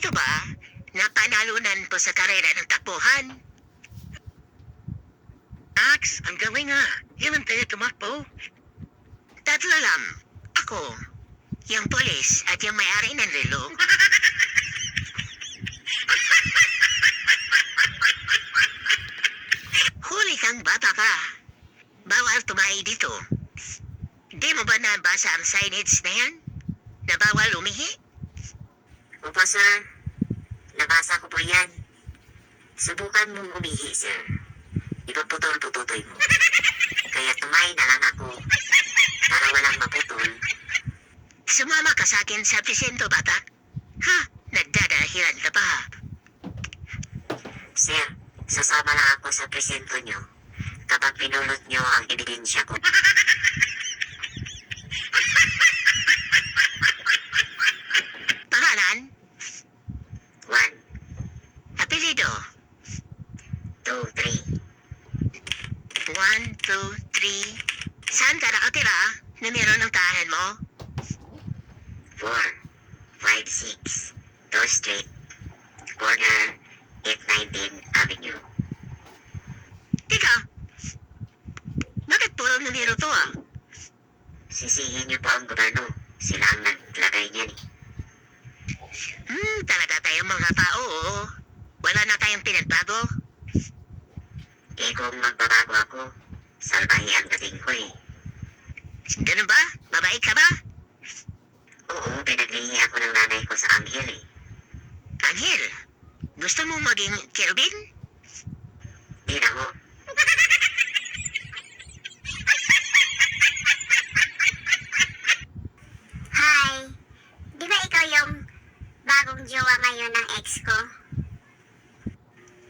ito ba, napanalunan po sa karera ng takbuhan? Max, ang galing nga. Ilan tayo tumakbo? Tatlo lang. Ako, yung polis at yung may-ari ng relo. Huli kang bata ka. Bawal tumahi dito. Di mo ba nabasa ang signage na yan? Na bawal umihi? Opo, sir. Nabasa ko po yan. Subukan mong umihi, sir. Ipaputol-pututoy mo. Kaya tumayo na lang ako para walang maputol. Sumama ka sa akin sa presinto, bata. Ha? Nagdadahilan ka pa. Sir, sasama lang ako sa presento nyo kapag pinulot nyo ang ebidensya ko. Pangalan? 1, Apelido? 2, 3. 1, 2, 3. Saan ka nakatira? Numero ng tahan mo? 4, 5, 6, 2 Street, corner 819 Avenue. Tika! Bakit puro numero to ah? Sisihin niyo po ang gobyerno. Sila ang naglagay niyan eh. Talaga tayong mga tao, oo. Wala na tayong pinagbago. Eh kung magbabago ako, salbahe ang dating ko eh. Ganun ba? Babae ka ba? Oo, pinaglihi ako ng nanay ko sa Anghel eh. Angel, gusto mo maging Kelvin? Di na ho. Hi! Di ba ikaw yung bagong jowa ngayon ng ex ko?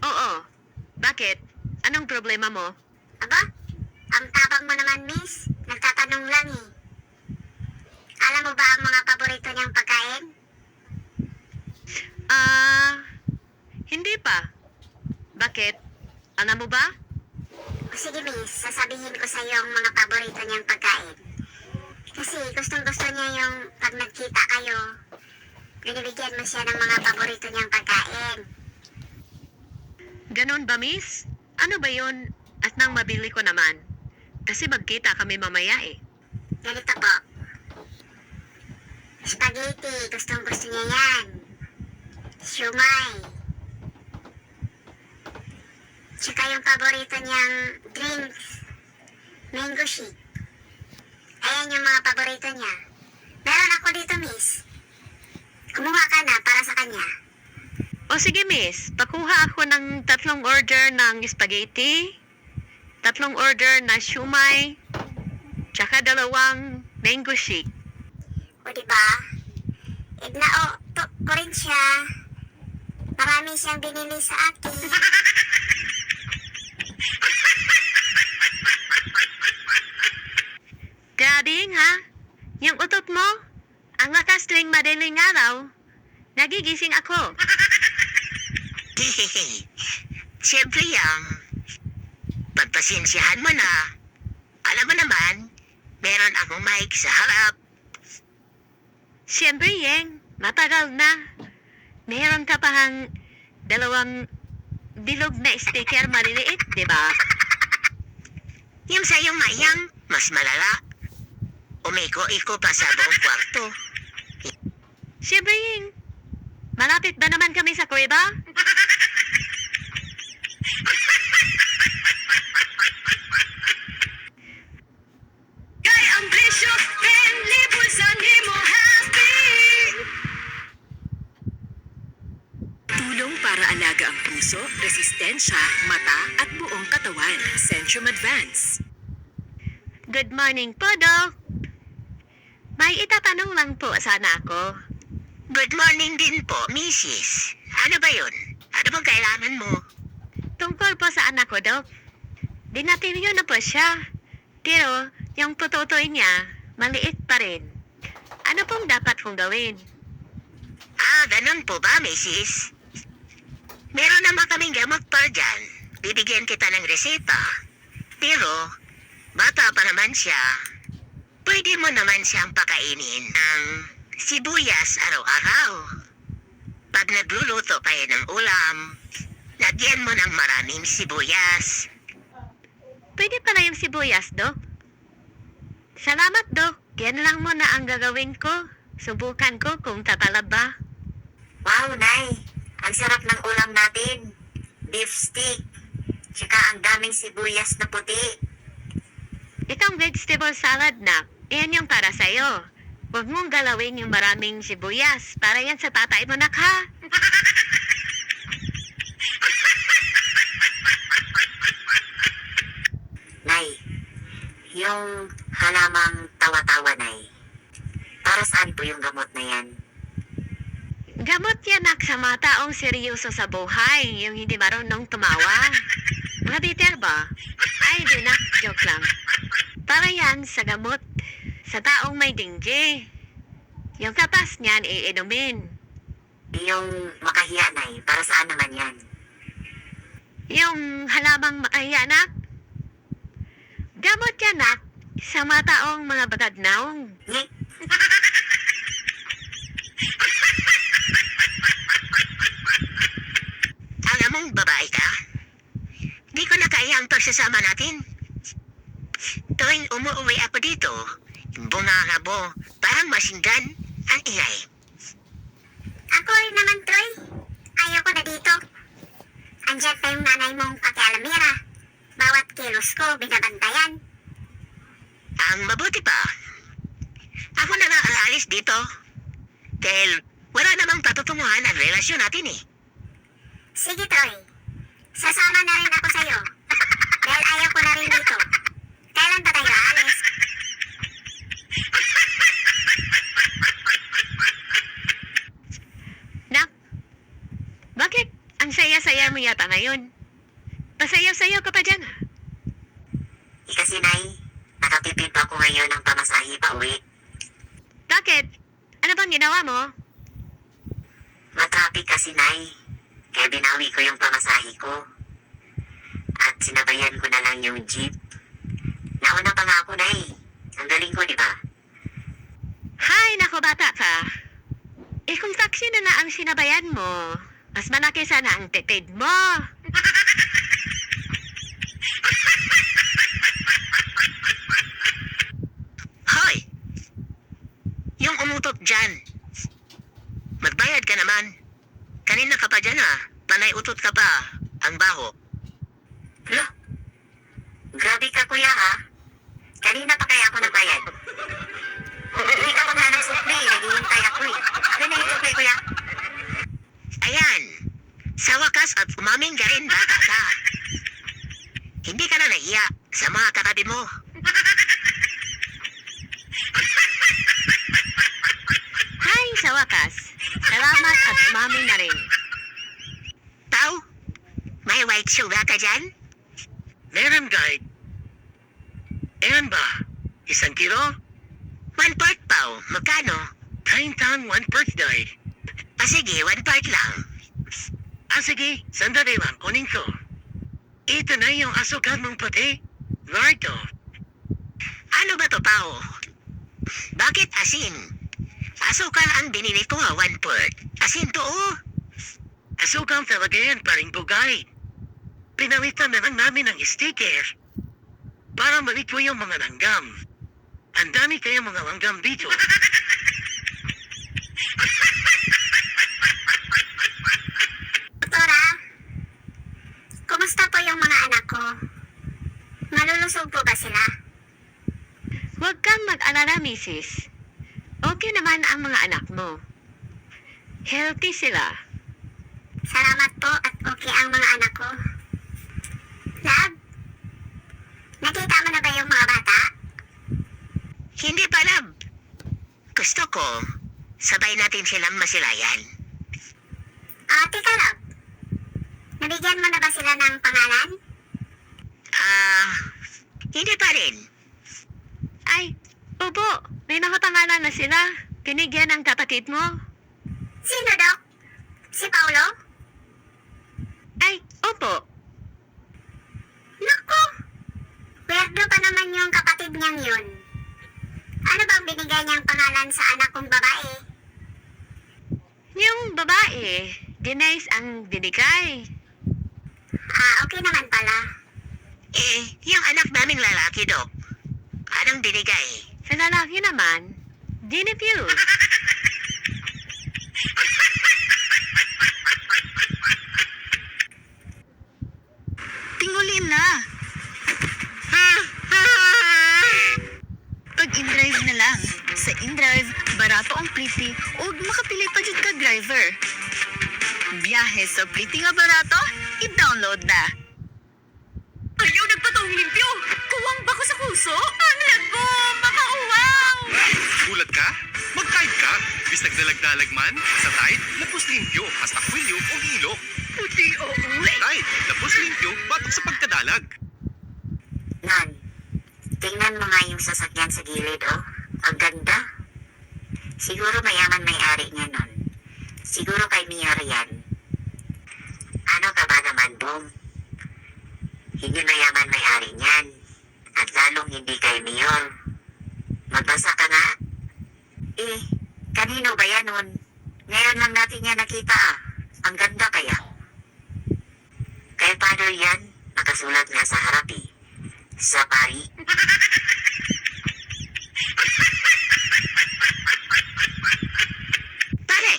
Oo. Bakit? Anong problema mo? Aba? Ang tapang mo naman, miss. Nagtatanong lang eh. Alam mo ba ang mga paborito niyang pagkain? Hindi pa. Bakit? Alam mo ba? O sige, miss. Sasabihin ko sa iyo ang mga paborito niyang pagkain. Kasi gustong-gusto niya yung pag nagkita kayo, binibigyan mo siya ng mga paborito niyang pagkain. Ganon ba, miss? Ano ba yun? At nang mabili ko naman. Kasi magkita kami mamaya eh. Ganito po. Spaghetti, gustong-gusto niya yan. Siumay. Tsaka yung paborito niyang drinks, mango shake. Ayan yung mga paborito niya. Meron ako dito, miss. Kumuha ka na para sa kanya. O sige, miss. Pakuha ako ng 3 order ng spaghetti, 3 order na siumay, tsaka 2 mango shake. O diba? Ignao, ko rin siya. Marami siyang binili sa akin. Grabe ha? Yung utot mo? Ang lakas tuwing madaling araw. Nagigising ako. Siyempre yang, pagpasensyahan mo na. Alam mo naman, meron akong mic sa harap. Siyempre, Yeng. Matagal na. Meron ka pahang 2 bilog na sticker maliliit, di ba? Yung sa'yong mayang, mas malala. Umiko-iko pa sa buong kwarto. Siyempre, Yeng. Malapit ba naman kami sa kuweba? Kay ang presyo, 10,000 sa mo happy. Tulong para alaga ang puso, resistensya, mata at buong katawan. Centrum Advance. Good morning po, Doc. May itatanong lang po sana ako. Good morning din po, Mrs. Ano ba yun? Ano bang kailangan mo? Tungkol po sa anak ko, Doc. Dinatinyo na po siya. Pero, yung tututoy niya, maliit pa rin. Ano pong dapat kong gawin? Ganun po ba, Mrs.? Meron naman kaming gamot pa dyan. Bibigyan kita ng reseta. Pero, bata pa naman siya. Pwede mo naman siyang pakainin ng sibuyas araw-araw. Pag nagluluto kayo ng ulam, lagyan mo ng maraming sibuyas. Pwede pala yung sibuyas, Dok. Salamat, Dok. Yan lang muna ang gagawin ko. Subukan ko kung tatalab ba. Wow, Nay! Ang sarap ng ulam natin. Beef steak. Tsaka ang daming sibuyas na puti. Itong vegetable salad na, iyan yung para sa'yo. Huwag mong galawin yung maraming sibuyas. Para yan sa tatay mo, nak, ha? Nay, yung halamang tawa-tawa, Nay. Para saan po yung gamot na yan? Gamot yan, nak, sa mga taong seryoso sa buhay. Yung hindi marunong tumawa. Mga bitter ba? Ay, di nak, joke lang. Para yan sa gamot sa taong may dingge. Yung katas niyan, iinumin. Yung makahiya, Nay. Para saan naman yan? Yung halamang makahiyanak. Gamot yan, nak, sa mga taong mga batagnaong. Nye? Alam mong babae ka? Di ko na kaya ang pagsasama natin. Tuwing umuwi ako dito, bungangabo, parang masindan ang ingay. Ako rin naman, Troy. Ayaw ko na dito. Andiyan pa yung nanay mong pakialamira. Bawat kilos ko, binabantayan. Ang mabuti pa, ako na lang ang alis dito. Dahil wala namang patutunguhan ang relasyon natin eh. Sige, Troy. Sasama na rin ako sa'yo. Dahil ayaw ko na rin dito. Kailan pa tayo aalis? Nak, bakit ang saya-saya mo yata ngayon? Pasayaw-sayaw ka pa dyan, ha? Kasi, Nay, nakatipid pa ako ngayon ng pamasahe pa uwi. Bakit? Ano bang ginawa mo? Matrapik kasi, Nay. Kaya binawi ko yung pamasahe ko. At sinabayan ko na lang yung jeep. Nauna pa nga ako, Nay. Ang galing ko, di ba? Hay, nako bata ka. Eh kung taxi na ang sinabayan mo, mas malaki sana ang tipid mo. Hoy! Yung umutot dyan. Magbayad ka naman. Kanina ka pa dyan ha. Panay utot ka pa. Ang baho. Lo, grabe ka, kuya, ha? Kanina pa kaya ako nagbayad. Hindi ka pa nga ng sukli. Naghihintay ako, eh. Ano na yung sukli, kuya? Ayan. Sa wakas at umaming ka rin bata ka. Hindi ka na naiya sa mga katabi mo. Hay, sa wakas. Salamat at umamin na rin. Tao, may white sugar ka dyan? Meron, guide. Ayan ba? 1 kilo? 1 part pao. Magkano? Kaintan 1 per guide. Sige, 1 part lang. Sige, sandali lang, kunin ko. Ito na yung asukal mong puti. Lardo. Ano ba to, pao? Bakit asin? Asukal ang binili ko 1 part. Asin to, oh. Asukal talaga yan, paring bugay. Pinalitan na lang namin ng sticker. Para malit ko yung mga langgam. Ang dami kaya mga langgam dito. Doktora, kumusta po yung mga anak ko? Malulusog po ba sila? Huwag kang mag-alala, misis. Okay naman ang mga anak mo. Healthy sila. Salamat po at okay ang mga anak ko. Lab, nakita mo na ba yung mga bata? Hindi pa, lab. Gusto ko, sabay natin silang masilayan. Teka, Lab. Nabigyan mo na ba sila ng pangalan? Hindi pa rin. Ay, opo. May mga pangalan na sila. Binigyan ng kapatid mo. Sino, Dok? Si Paulo? Ay, opo. Naku! Weirdo pa naman yung kapatid niyang yun. Ano bang binigay niyang pangalan sa anak kong babae? Yung babae, Denise ang binigay. Okay naman pala. Yung anak naming lalaki, Dok. Anong binigay? Sa lalaki naman, dinefuse. Tingulin na. Pag in-drive na lang. Sa in-drive, barato ang pliti ug makapili pa jud ka driver. Biyahe sa pliti nga barato, i-download na. Ayaw nagpatong limpyo! Kuwang ba ko sa puso? Ang lago! Makauwaw! Gulat ka? Mag-tide ka. Bisag dalag-dalag man, sa tide, lapos limpyo, hasta kwilyo o ilo. Puti oo. Tide, lapos limpyo, batok sa pagkadalag. Nan, tingnan mo nga yung sasakyan sa gilid, oh. Ang ganda. Siguro mayaman may-ari niya nun. Siguro kay Mayor yan. Ano ka ba naman, Bong? Hindi mayaman may-ari niyan. At lalong hindi kay Mayor. Magbasa ka nga. Kanino ba yan nun? Ngayon lang natin yan nakita, ah. Ang ganda kaya. Kay Father yan, nakasulat nga sa harap, eh. Sa pari. Pare!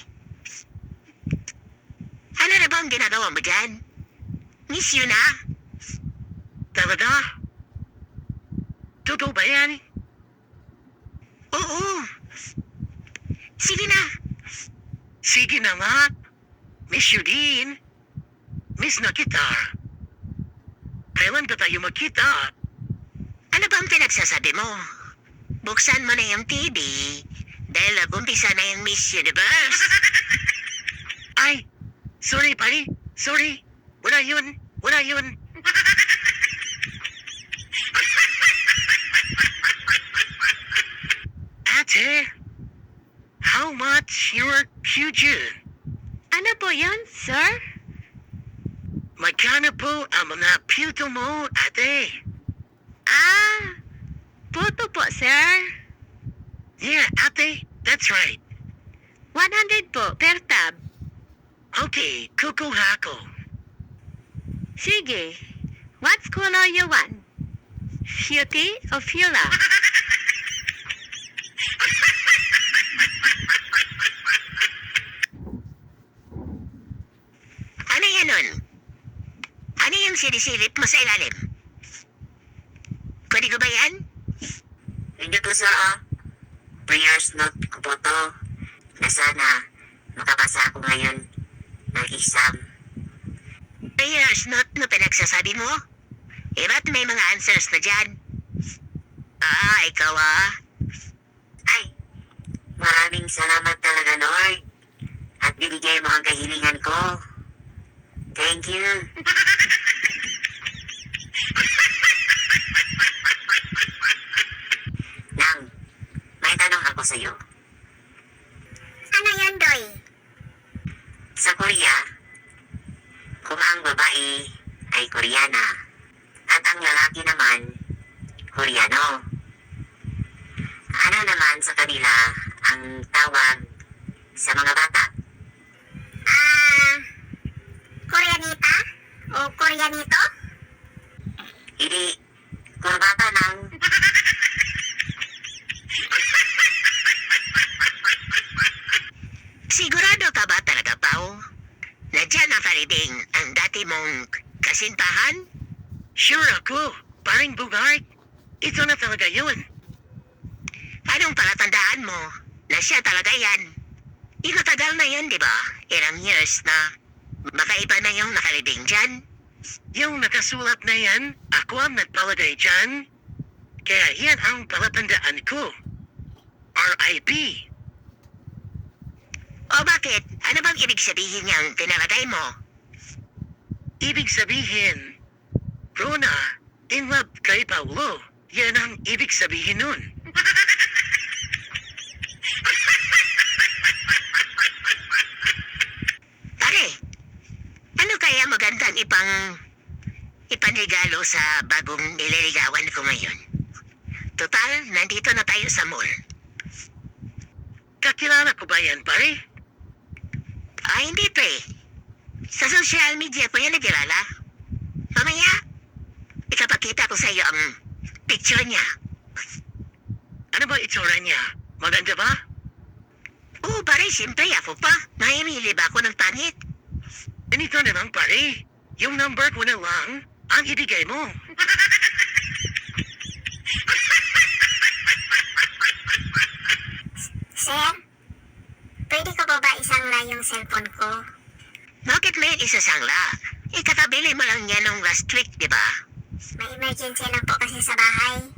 Ano na bang ginagawa mo dyan? Miss you na? Talaga? Totoo ba yan? Oo. Sige na. Sige na nga. Miss you din. Miss na kita. Kailan ba tayo magkita? Ano bang pinagsasabi mo? Buksan mo na yung TV dahil nag-umpisa na yung Miss Universe. Ay, sorry pare. Sorry. Wala yun. Wala yun. Ate, how much your future? Ano po yun, sir? Magkano po ang mga puto mo, ate? Puto po, sir. Yeah, ate, that's right. 100 po per tab. Okay, kukuha ko. Sige. What color you want? Beauty or Fila? Ano yan nun? Ano yung sinisilip mo sa ilalim? Pwede ko ba yan? Hindi po sa prayers note ko po to. Na sana makapasa ako ngayon ng exam. Prayers note na pinagsasabi mo? Ba't may mga answers na dyan? Ikaw Ay, maraming salamat talaga, Lord. At binigay mo ang kahilingan ko. Thank you. Nang, may tanong ako sa'yo. Ano yan, Doy? Sa Korea, kung ang babae ay Koreana at ang lalaki naman Koreano, ano naman sa kanila ang tawag sa mga bata? Koreanita? O Koreanito? Hindi, kurbata ng... Sigurado ka ba talaga, Pao? Na dyan nakalibing ang dati mong kasintahan? Sure ako, paring Bugart. Ito na talaga yun. Anong palatandaan mo na siya talaga yan? Matagal na yan, di ba? Ilang years na. Makaiba na yung nakalibing dyan. Yung nakasulat na yan, ako ang nagpalagay dyan. Kaya yan ang palatandaan ko. RIP. O bakit? Ano bang ibig sabihin niyang pinalagay mo? Ibig sabihin, Rona, in love kay Paulo. Yan ang ibig sabihin nun. Pare, ano kaya magandang ipanregalo sa bagong nililigawan ko ngayon? Total, nandito na tayo sa mall. Kakilala ko ba yan, pare? Hindi pre. Sa social media ko yan nagilala. Mamaya, ikapakita ko sa iyo ang picture niya. Ano ba itsura niya? Maganda ba? Oo, pare, siyempre ako pa. Mahimili ba ako ng pangit? Ganito naman pare. Yung number ko na lang ang ibigay mo. Sir, pwede ko po ba isangla yung cellphone ko? Bakit may isasangla? Ikakabili mo lang yan ng last week, di ba? May emergency lang po kasi sa bahay.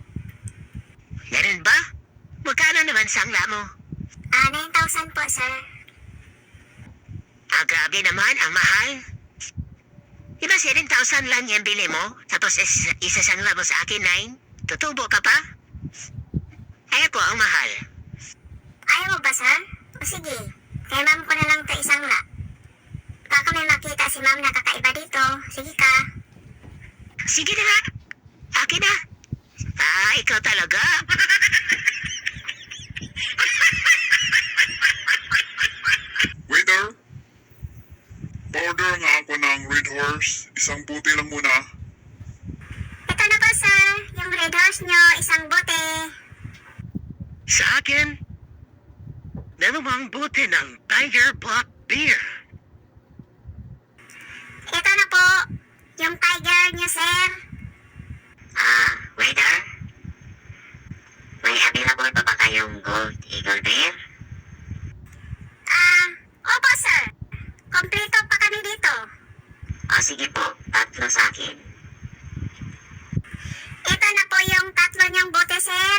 Ganun ba? Magkano naman sangla mo? 9,000 po, sir. Grabe naman, ang mahal. Di ba 7,000 lang yung bili mo? Tapos isasangla mo sa akin 9? Tutubo ka pa? Ay ako ang mahal. Ayaw mo ba, sir? O sige, kay ma'am ko na lang ito isangla. Baka may makita si ma'am na kakaiba dito. Sige ka. Sige na nga. Akin na. Ikaw talaga. Waiter, pa-order nga ako ng Red Horse. Isang buti lang muna. Ito na po, sir. Yung red horse nyo, isang bote. Sa akin, dalawang bote ng Tiger Black Beer. Ito na po, yung tiger nyo, sir. Waiter? May available pa ba kayong Gold Eagle Beer? Opo, sir. Kompleto pa kami dito. Sige po, 3 sa akin. Ito na po yung 3 niyang bote, sir.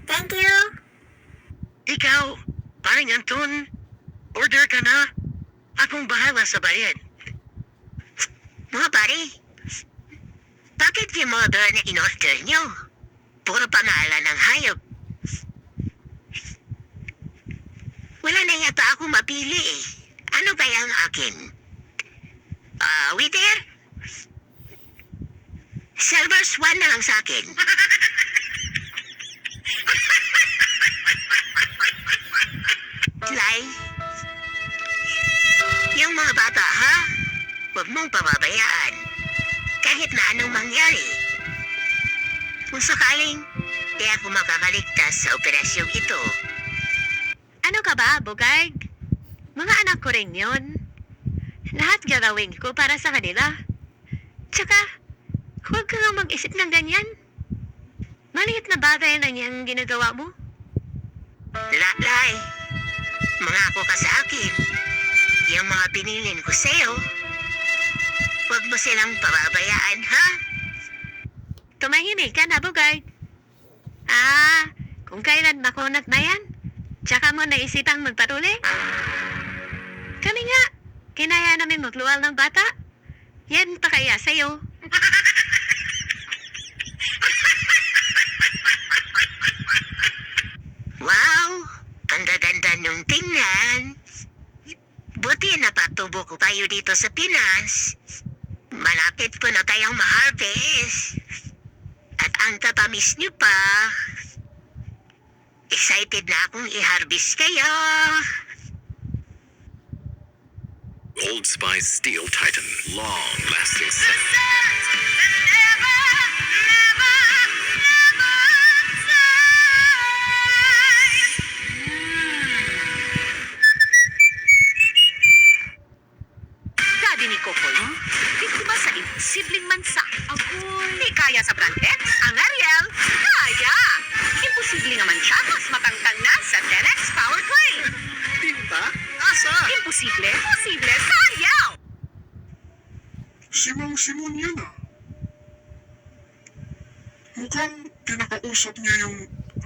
Thank you. Ikaw, paring Anton, order ka na. Akong bahala sa bayad. Mga pare, bakit yung model na in-order nyo? Puro pangalan ng hayop. Wala na yata ako mapili eh. Ano kaya ang akin? Waiter? Silver Swan na lang sa akin. Lai, yung mga bata ha? Huwag mong pababayaan. Kahit na anong mangyari. Kung sakaling, di ako makakaligtas sa operasyong ito. Ano ka ba, Bugard? Mga anak ko rin yun. Lahat gagawin ko para sa kanila. Tsaka, huwag ka nga mag-isip ng ganyan. Maliit na bagay lang yung ginagawa mo. Lai, mangako ka sa akin. Yung mga pinilin ko sa'yo, huwag mo silang pababayaan, ha? Tumahimik ka na, Bugard. Kung kailan makunat na yan, tsaka mo naisipang magpatuloy? Kami nga, kinaya namin magluwal ng bata. Yan pa kaya sa'yo. Wow, ang gaganda nung tingnan. Buti napatubo ko kayo dito sa Pinas. Malapit ko na tayong ma-harvest. At ang tatamis niyo pa. Excited na akong i-harvest kayo. Old Spice Steel Titan. Long-lasting scent. Daddy ni Kokoy, di ba sa imposibleng mansa? Di kaya sa Brandet? Ang Ariel, kaya! Imposible naman siya, mas matangtang na sa 10X Power Play. Tinta? Asa? Imposible, posible, kaya! Si Mang Simon yan ah. Mukhang kinakausap niya yung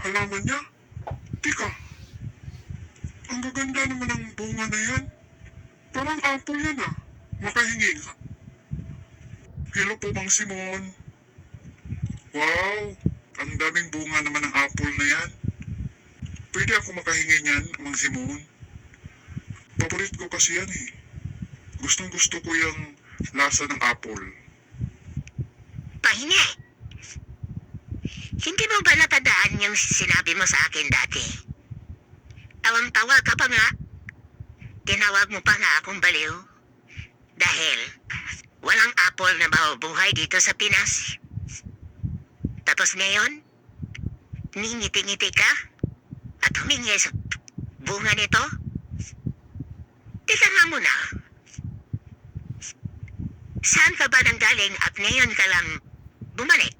halaman niya. Tika, ang gaganda naman ng bunga na yan. Parang apple yan ah. Makahingi ka. Hello po, Mang Simon. Wow, ang daming bunga naman ng apple na yan. Pwede ako makahingi niyan, Mang Simon. Paborit ko kasi yan eh. Gustong gusto ko yung lasa ng apple. Pahingi. Hindi mo ba natandaan yung sinabi mo sa akin dati? Tawang-tawa ka pa nga. Tinawag mo pa nga akong baliw. Dahil walang apple na mabubuhay dito sa Pinas. Tapos ngayon, ningiti-ngiti ka at humingi sa bunga nito? Teka nga muna. Saan ka ba nanggaling at ngayon ka lang bumalik?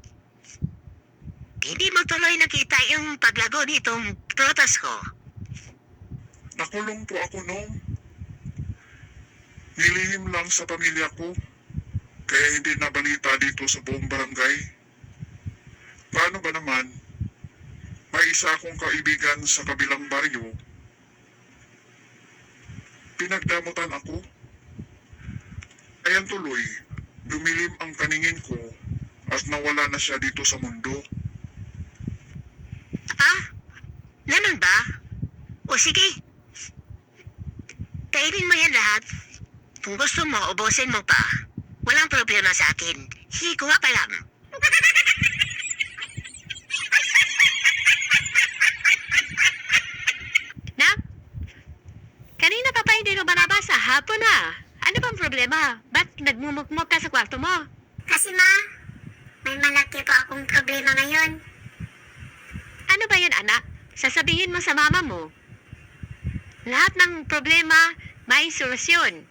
Hindi mo tuloy nakita yung paglago nitong prutas ko. Nakulong po ako noong. Nilihim lang sa pamilya ko. Kaya hindi nabalita dito sa buong barangay. Paano ba naman? May isa akong kaibigan sa kabilang baryo. Pinagdamutan ako. Ayan tuloy, dumilim ang paningin ko at nawala na siya dito sa mundo. Ah? Ganun ba? O sige. Kainin mo yan lahat. Kung gusto mo, ubusin mo pa. Walang problema sa akin. Hikuha pa lang. Nak? Kanina pa hindi mo malabas sa hapon na. Ano bang problema? Ba't nagmumukmok ka sa kwarto mo? Kasi ma, may malaki po akong problema ngayon. Ano ba yan, anak? Sasabihin mo sa mama mo. Lahat ng problema may solusyon.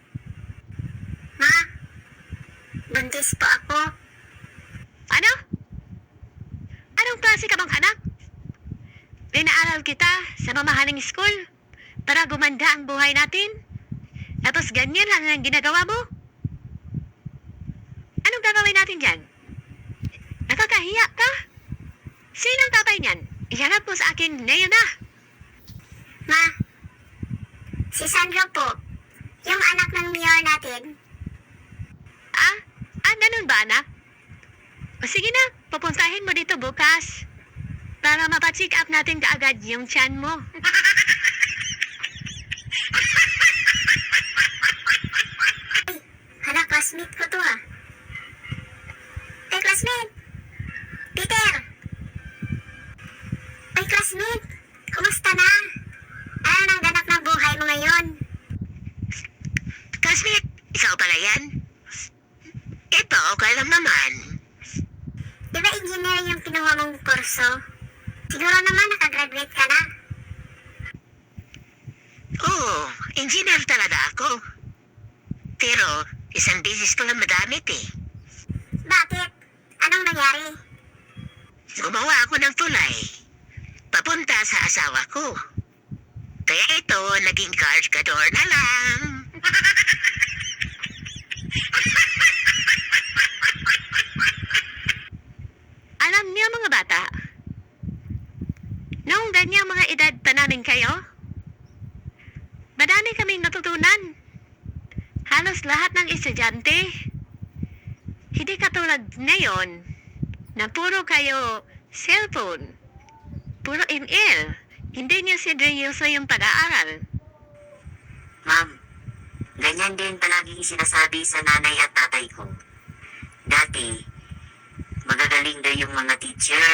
Ma, buntis po ako. Ano? Anong klase ka bang anak? Pinaaral kita sa mamahaling school para gumanda ang buhay natin. Tapos ganyan lang ang ginagawa mo? Anong gagawin natin dyan? Nakakahiya ka? Sinong tatay niyan? Iharap mo sa akin ngayon na. Ma, si Sandro po, yung anak ng mayor natin. Ah? Ganun ba, anak? O sige na, pupuntahin mo dito bukas para mapacheck up natin kaagad yung tiyan mo. Hala, classmate ko to ah. Ay, classmate! Peter! Ay, classmate! Kumusta na? Ano nang ganap ng buhay mo ngayon? Classmate, ikaw pala yan? Ito, okay lang naman. Di ba engineer yung kinuha mong kurso? Siguro naman nakagraduate ka na. Oo, engineer talaga ako. Pero, isang beses ko lang madamit eh. Bakit? Anong nangyari? Gumawa ako ng tulay. Papunta sa asawa ko. Kaya ito, naging kargador na lang. Alam niyo mga bata, noong ganyang mga edad pa namin kayo, madami kaming natutunan. Halos lahat ng estudyante. Hindi katulad ngayon na puro kayo cellphone, puro email. Hindi niyo seryoso yung pag-aaral. Ma'am, ganyan din palaging sinasabi sa nanay at tatay ko. Dati, magagaling daw yung mga teacher.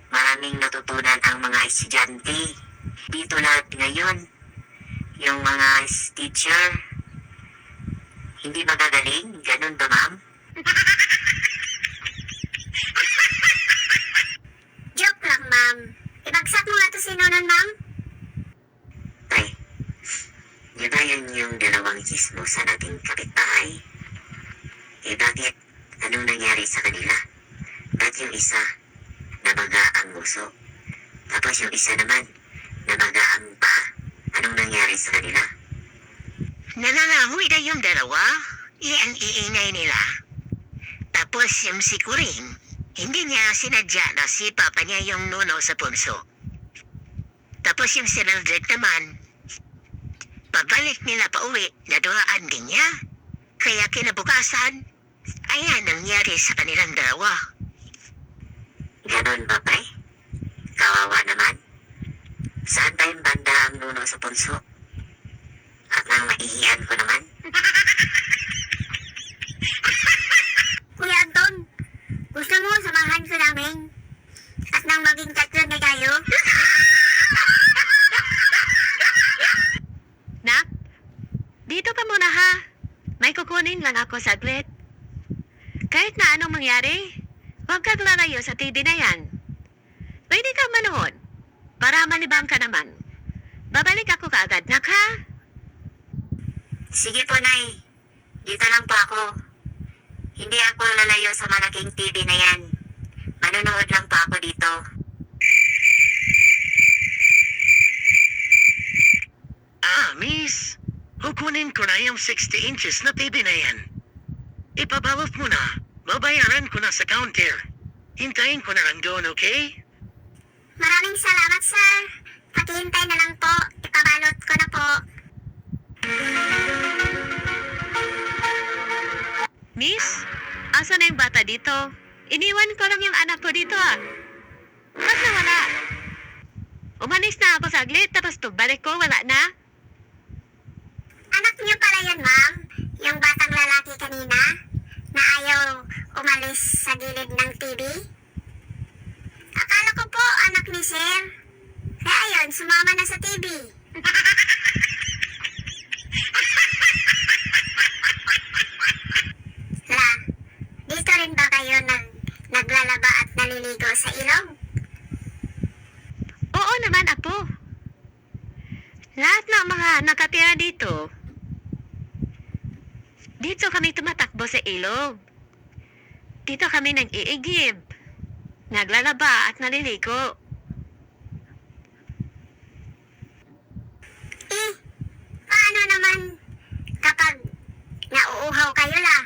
Maraming natutunan ang mga estudyante. Dito lahat ngayon, yung mga teacher, hindi magagaling. Ganun ba, ma'am? Joke lang, ma'am. Ibagsak mo nga to si Nonon, ma'am. Tay, di ba yun yung dalawang chismosa nating kapitbahay? Eh bakit? Anong nangyari sa kanila? Ba't yung isa, nabaga ang uso? Tapos yung isa naman, nabaga ang paa? Anong nangyari sa kanila? Nananahoy na yung dalawa. Iyan iingay nila. Tapos yung si Kuring, hindi niya sinadya na si Papa niya yung nuno sa punso. Tapos yung si Mildred naman, pabalik nila pa uwi, naduraan din niya. Kaya kinabukasan, ayan nangyari sa kanilang dalawa. Ganon ba, Pay? Kawawa naman. Saan tayong banda ang nuno sa punso? At nang maihiyan ko naman. Kuya Anton, gusto mo samahan ko namin? At nang maging tatlo na tayo? Nak, dito ka muna ha. May kukunin lang ako saglit. Kahit na anong mangyari, huwag kang lalayo sa TV na yan. Pwede kang manood para malibang ka naman. Babalik ako kaagad, nak ha? Sige po, Nay. Dito lang po ako. Hindi ako lalayo sa malaking TV na yan. Manonood lang po ako dito. Miss. Kukunin ko na yung 60 inches na TV na yan. Ipabalot mo na. Babayaran ko na sa counter. Hintayin ko na lang doon, okay? Maraming salamat, sir. Pakihintay na lang po. Ipabalot ko na po. Miss, asa na yung bata dito? Iniwan ko lang yung anak ko dito ah. Ba't nawala? Umalis na ako saglit tapos balik ko wala na. Anak niyo pala yun, ma'am? Yung batang lalaki kanina? Na ayaw umalis sa gilid ng TV? Akala ko po anak ni sir. Kaya ayun, sumama na sa TV. La, dito rin ba kayo naglalaba at naliligo sa ilog? Oo naman, apo. Lahat ng mga nakatira dito, dito kami tumatakbo sa ilog. Dito kami nag-iigib, naglalaba at naliligo. Paano naman kapag nauuhaw kayo la?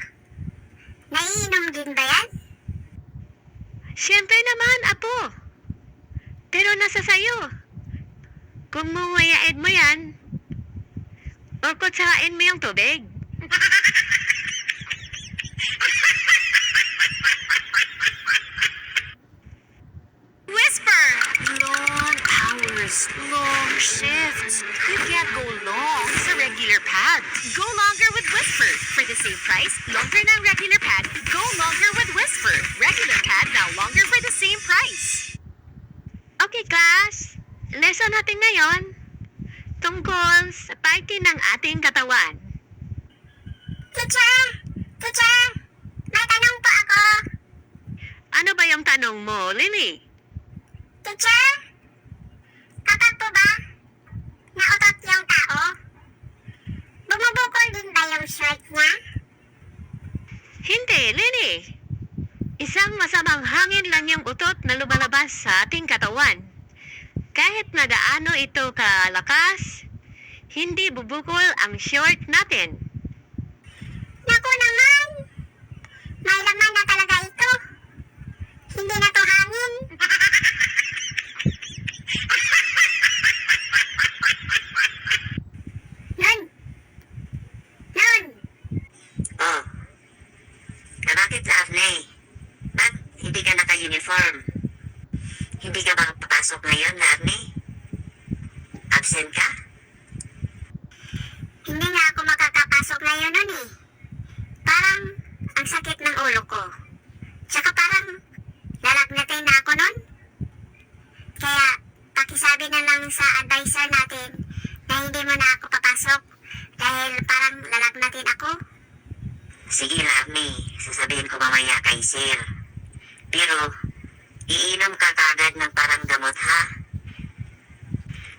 Naiinom din ba yan? Siyempre naman, apo. Pero nasa sayo. Kung mumuyaid mo yan, o kutsain mo yung tubig. Whisper! Long hours, long shifts. You can't go long sa regular pad. Go longer with Whisper. For the same price, longer ng regular pad. Go longer with Whisper. Regular pad now longer for the same price. Okay, class. Lesson natin ngayon tungkol sa parte ng ating katawan. Teacher! Teacher! May tanong po ako. Ano ba yung tanong mo, Lily? Teacher? Kapag po ba nautot yung tao, bumubukol din ba yung shirt niya? Hindi, Lily. Isang masamang hangin lang yung utot na lumalabas sa ating katawan. Kahit na gaano ito kalakas, hindi bubukol ang short natin. Naku naman! May laman na talaga ito. Hindi na to hangin. Nun! Nun! Oh. Bakit, Daphne? Ba't hindi ka naka-uniform? Hindi ka ba papasok ngayon, Daphne? Absent ka? Hindi nga ako makakapasok ngayon nun eh. Parang ang sakit ng ulo ko. Tsaka parang lalagnatin na ako nun. Kaya pakisabi na lang sa advisor natin na hindi mo na ako papasok dahil parang lalagnatin ako. Sige, Daphne. Sasabihin ko mamaya kay Sir. Pero iinom ka kagad ng parang gamot, ha?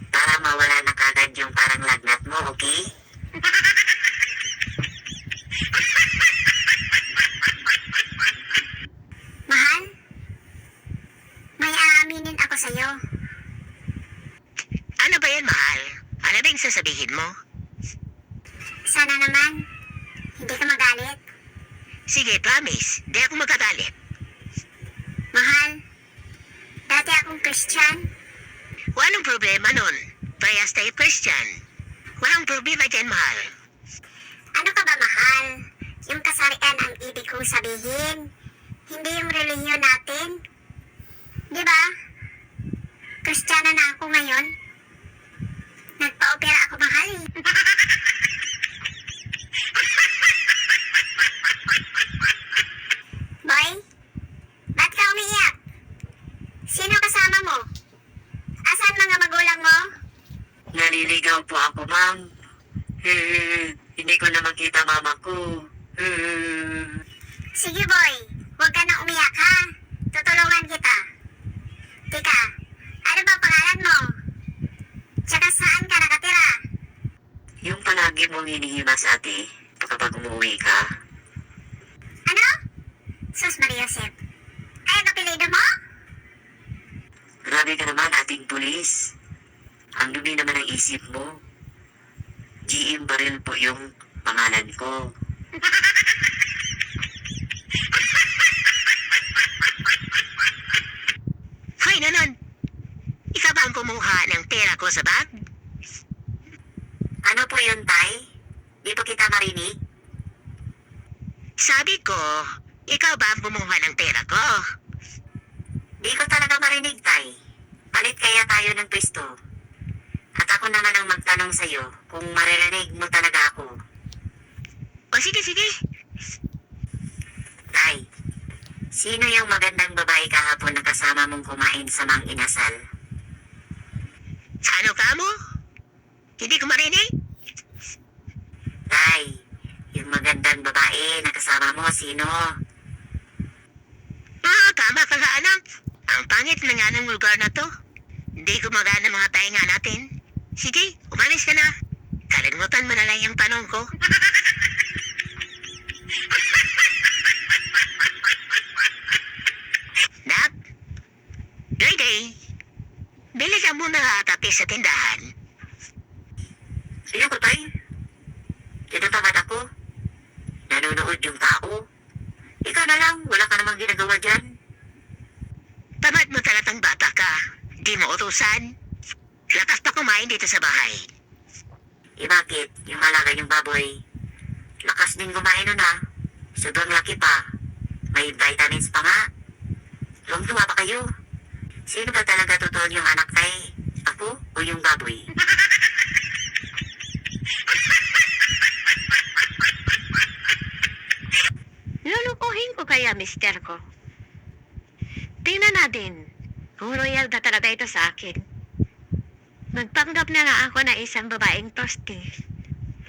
Para mawala na kagad yung parang lagnat mo, okay? Mahal? May aaminin ako sa'yo. Ano ba yan, mahal? Ano ba yung sasabihin mo? Sana naman, hindi ka magalit. Sige, promise. Di ako magagalit. Mahal, dati akong Christian. Walang problema nun. Parehas tayo Christian. Walang problema dyan, mahal. Ano ka ba, mahal? Yung kasarian ang ibig kong sabihin. Hindi yung relihiyon natin. Di ba? Kristiyana na ako ngayon. Nagpa-opera ako, mahal. Boy, ba't ka umiiyak? Sino kasama mo? Asan mga magulang mo? Naliligaw po ako, ma'am. Hindi ko na makita mama ko. Sige boy, huwag ka na umiyak ha. Tutulungan kita. Tika, ano ba pangalan mo? Tsaka saan ka nakatira? Yung palagi mong hinihimas ate, kapag umuwi ka. Ano? Sus Maria Josep. Ay, ang apelido mo? Grabe ka naman ating pulis. Ang dumi naman ang isip mo. GM Baril po yung pangalan ko. Hoy, Nanon! Ikaw ba ang kumuha ng pera ko sa bag? Ano po yun, Tay? Di po kita marinig? Sabi ko, ikaw ba ang kumuha ng pera ko? Di ko talaga marinig, Tay. Palit kaya tayo ng pwesto. At ako naman ang magtanong sa'yo kung maririnig mo talaga ako. O sige, sige. Tay, sino yung magandang babae kahapon na kasama mong kumain sa Mang Inasal? Ano ka mo? Hindi ko marinig? Tay, yung magandang babae na kasama mo, sino? Tama ka nga anak. Ang pangit na nga ng lugar na to. Hindi gumagana mga tainga natin. Sige, umalis ka na. Kalimutan mo na lang yung tanong ko. Nak? Day, bili ka muna tapi sa tindahan. Sige ko, Tay. Tinatamad ako. Nanonood yung tao. Ikaw na lang, wala ka namang ginagawa dyan. Tamad mo talatang bata ka. Di mo utusan. Lakas pa kumain dito sa bahay. Bakit? Yung alaga yung baboy. Lakas din kumain nun ha. Sobrang laki pa. May vitamins pa nga. Tuwang-tuwa pa kayo. Sino ba talaga totoo yung anak kay? Ako o yung baboy? Lulukuhin ko kaya, mister ko. Tingnan natin kung royal na talaga ito sa akin. Magpanggap na nga ako na isang babaeng toste.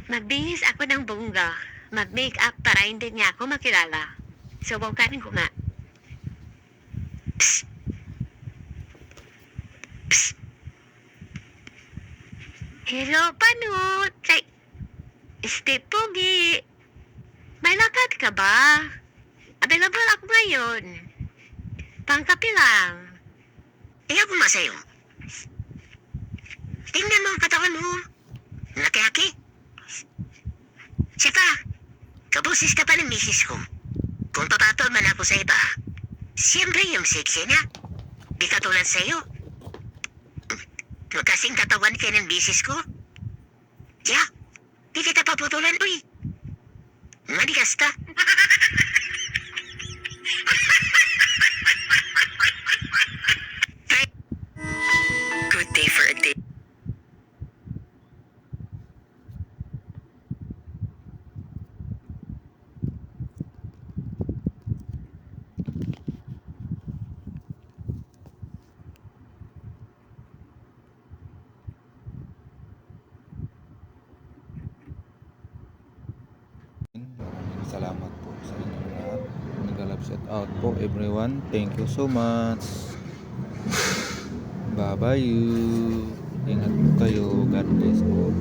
Magbihis ako ng bongga. Mag-make-up para hindi niya ako makilala. Subukan ko nga. Psst. Psst. Hello, Panut. Ay, Steve Pogi. May lakad ka ba? Available ako ngayon. Pangkapi lang. Iyaw mo sa'yo. Tingnan mo ang katawan mo. Laki-laki. Saka, kabusis ka pa ng misis ko. Kung papatol man ako sa iba, siyempre yung sexy niya. Di katulad sa'yo. Magkasing katawan ka ng misis ko. Yeah, di kita paputulan, uy. Manigas ka. Good day for a day. Maraming salamat po sa inyong lahat. Nag-love shout out po everyone. Thank you so much. Bye bye you. Ingat po kayo. God bless po.